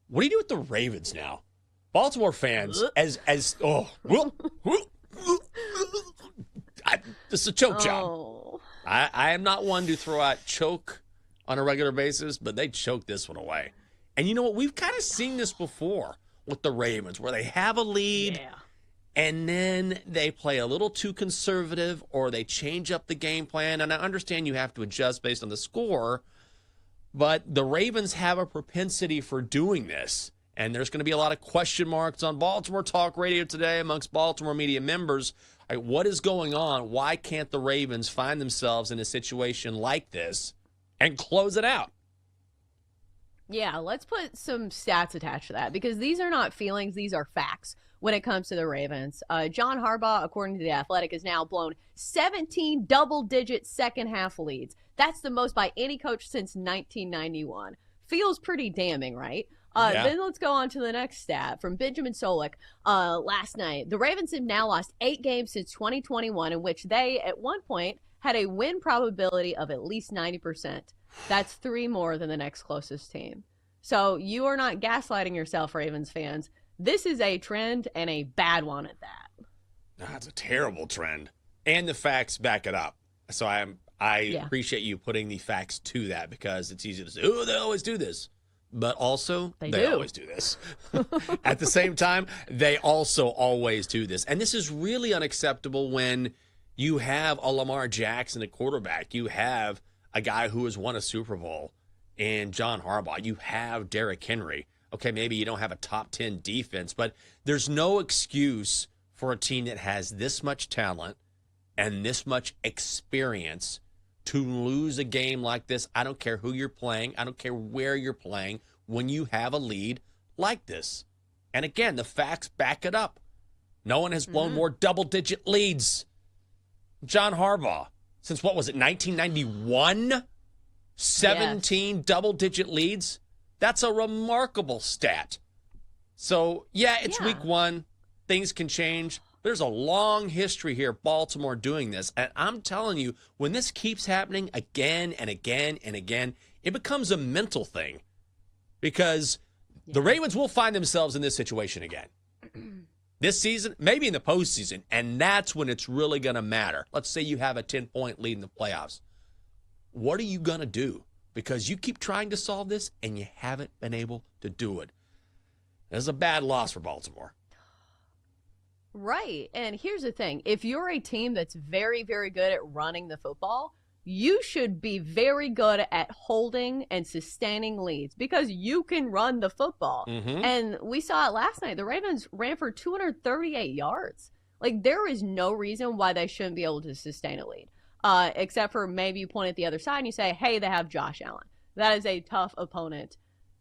What do you do with the Ravens now? Baltimore fans, this is a choke job. I am not one to throw out choke on a regular basis, but they choked this one away. And you know what? We've kind of seen this before with the Ravens, where they have a lead, and then they play a little too conservative, or they change up the game plan. And I understand you have to adjust based on the score, but the Ravens have a propensity for doing this. And there's going to be a lot of question marks on Baltimore Talk Radio today amongst Baltimore media members. Right, what is going on? Why can't the Ravens find themselves in a situation like this and close it out? Yeah, let's put some stats attached to that, because these are not feelings. These are facts when it comes to the Ravens. John Harbaugh, according to The Athletic, has now blown 17 double-digit second-half leads. That's the most by any coach since 1991. Feels pretty damning, right? Then let's go on to the next stat from Benjamin Solik last night. The Ravens have now lost 8 games since 2021, in which they, at one point, had a win probability of at least 90%. That's 3 more than the next closest team. So you are not gaslighting yourself, Ravens fans. This is a trend, and a bad one at that. That's a terrible trend. And the facts back it up. So I appreciate you putting the facts to that, because it's easy to say, oh, they always do this. But also, they always do this. At the same time, they also always do this. And this is really unacceptable when you have a Lamar Jackson at quarterback. You have a guy who has won a Super Bowl in John Harbaugh. You have Derrick Henry. Okay, maybe you don't have a top 10 defense, but there's no excuse for a team that has this much talent and this much experience to lose a game like this. I don't care who you're playing. I don't care where you're playing when you have a lead like this. And again, the facts back it up. No one has blown more double-digit leads. John Harbaugh, since what was it, 1991? 17 double-digit leads? That's a remarkable stat. So, it's week 1. Things can change. There's a long history here, Baltimore doing this. And I'm telling you, when this keeps happening again and again and again, it becomes a mental thing. Because the Ravens will find themselves in this situation again. This season, maybe in the postseason, and that's when it's really going to matter. Let's say you have a 10-point lead in the playoffs. What are you going to do? Because you keep trying to solve this, and you haven't been able to do it. It's a bad loss for Baltimore. Right. And here's the thing. If you're a team that's very, very good at running the football, you should be very good at holding and sustaining leads, because you can run the football. And we saw it last night. The Ravens ran for 238 yards. Like, there is no reason why they shouldn't be able to sustain a lead, except for maybe you point at the other side and you say, hey, they have Josh Allen. That is a tough opponent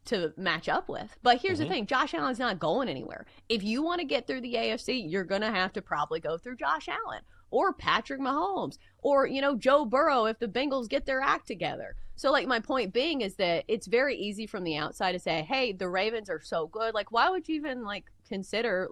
to match up with. But here's the thing. Josh Allen's not going anywhere. If you want to get through the AFC, you're going to have to probably go through Josh Allen or Patrick Mahomes or, Joe Burrow if the Bengals get their act together. So, my point being is that it's very easy from the outside to say, hey, the Ravens are so good. Why would you even, consider,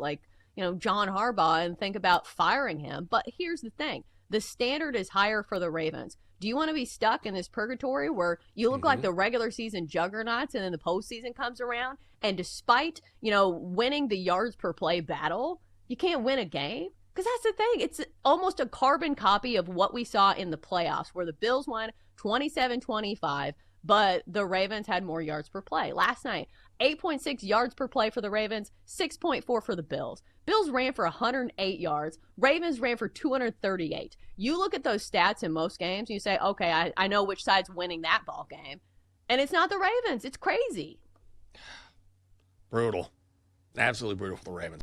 John Harbaugh and think about firing him? But here's the thing. The standard is higher for the Ravens. Do you want to be stuck in this purgatory where you look like the regular season juggernauts and then the postseason comes around, and despite, winning the yards per play battle, you can't win a game? Because that's the thing. It's almost a carbon copy of what we saw in the playoffs, where the Bills won 27-25, but the Ravens had more yards per play. Last night, 8.6 yards per play for the Ravens, 6.4 for the Bills. Bills ran for 108 yards. Ravens ran for 238. You look at those stats in most games, and you say, okay, I know which side's winning that ball game. And it's not the Ravens. It's crazy. Brutal. Absolutely brutal for the Ravens.